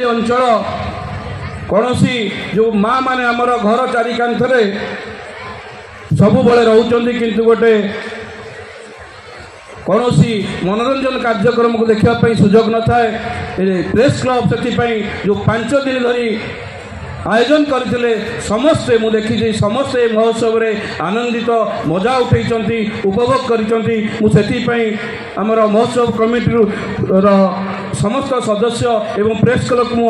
अंचल कौन जो माँ माने आमर घर चारि कांथरे सबु बड़े रोचंती किंतु गोटे कौन मनोरंजन कार्यक्रम को देखापी सुजोग न थाए। प्रेस क्लब से जो 5 दिन धरी आयोजन करते समस्ते मुझे देखी समस्ते महोत्सव रे आनंदित मजा उठे उपभोग करी आमर महोत्सव कमिटी समस्त सदस्य एवं प्रेस क्लब को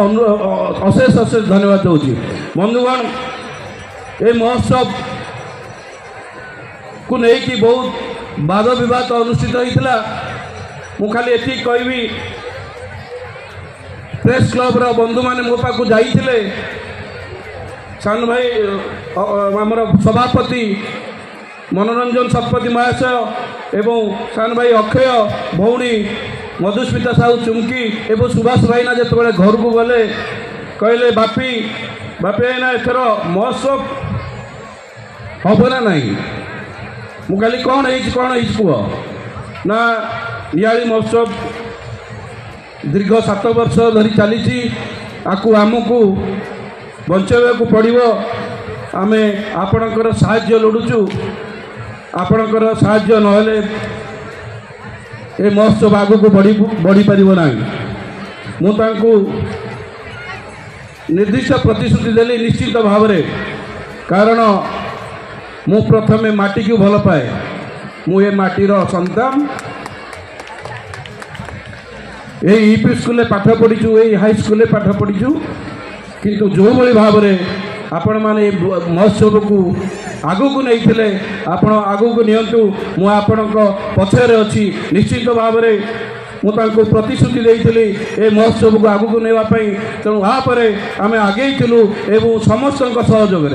अशेष अशेष धन्यवाद दूसरी। बंधुगण ये महोत्सव को लेकिन बहुत वाद विवाद अनुष्ठित होता मु खाली एति कहबी प्रेस क्लब रो बंधु माने मो पाखु जाइथिले सान भाई आमर सभापति मनोरंजन शतपथी महाशय एवं सान भाई अक्षय भौणी मधुस्मिता साहू चुमकी एवं सुभाष भाईना जो घर को गले कहले बापी ना एथर महोत्सव हम ना नहीं मु खाली कौन कह ना नियाली महोत्सव दीर्घ 7 वर्ष धरी चली आकु आमको बंचाइबा को पड़ो। आमे आपणकर साहाय्य लोड़ुचु आपणकर साहाय्य नहले ए महोत्सव आगु को बढ़ी पारिबो नाही। मु तांकु निर्दिष्ट प्रतिश्रुति देली निश्चित भाव रे कारण मु प्रथमे माटी को भल पाए मु ए माटीर संतान यूपी स्कूल पाठ पढ़ीचु हाई स्कूल पाठ पढ़ीचु किंतु जो भाई भाव में आपण मैंने महोत्सव को आगू को नहीं थे आपण आगू को नियंतु मु आपण पछरे अच्छी निश्चित भाव में मुझे प्रतिश्रुति देती ए महोत्सव को आगू को नापी तेणु यापर आम आगे थिलु एवं समस्त सहयोग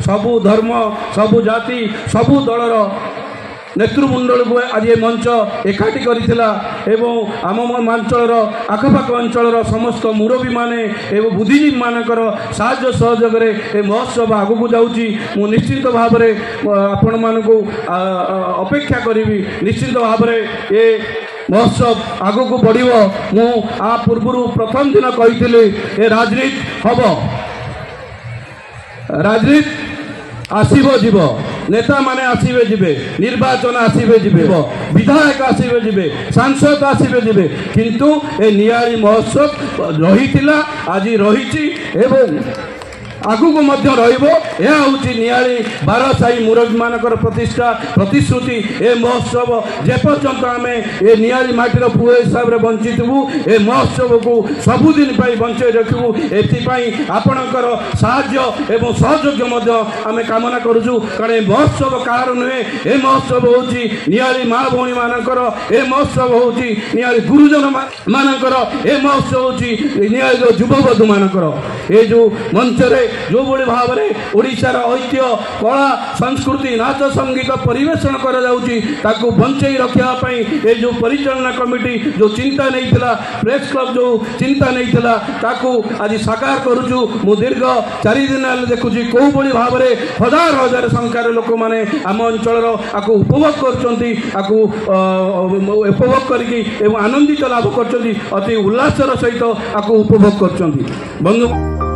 सबु धर्म सबु जाति सबु दलर नेतृमंडल को आज ये मंच एकाठी करथिला एवं आम अंचल आखपाख अंचल समस्त मुरबी माने एवं बुद्धिजीवी मानकर साहाय्य सहयोग ए महोत्सव आगू को जाऊँगी मु निश्चित भाव में आपण मानकु अपेक्षा करी निश्चित भाव में ये महोत्सव आगू को बढ़िबो। मु आ पूर्व प्रथम दिन कही ए राजनीति हम राजनीति आसीबो जीवो नेता माने आसीबे जीवे निर्वाचन आसीबे जीवे विधायक आसीबे जीवे सांसद आसीबे जीवे किंतु ए नियाली महोत्सव रही आज रही एवं आगू को मध्य रहिबो। यह होची नियाली 12 साई मुरबी मानकर प्रतिष्ठा प्रतिश्रुति ए महोत्सव जेपर्यंत आमे ए नियाली माटीर पुओ हिसाब रे बंचितबू ए महोत्सव को सबुदिन पाई बंचाई रखबू एथिपाई आपणकर साहाय्य एवं सहयोग मध्य आमे कामना करूछु। कारण ए महोत्सव कार नुहे ए महोत्सव होची नियाली माँ भौणी मानकर ए महोत्सव होची नियाली गुरुजन मानकर ए महोत्सव होची नियाली युवबधू मानकर ए जो मंच रे जो बड़ी भाव में ओडिशार ऐतिह्य कला संस्कृति नाच संगीत परिवेषण कर बंचाई रखापी ये जो परिचालना कमिटी जो चिंता नहीं थिला प्रेस क्लब जो चिंता नहीं थिला ताकू आज साकार करुचु। मु दीर्घ 4 दिन देखुची कौ बड़ी भाव में हजार हजार संख्यार लोक मैंने आम अंचल आपको उपभोग कर उपभोग करके आनंदित लाभ कर अति उल्लासर सहित आपको उपभोग कर बंधु।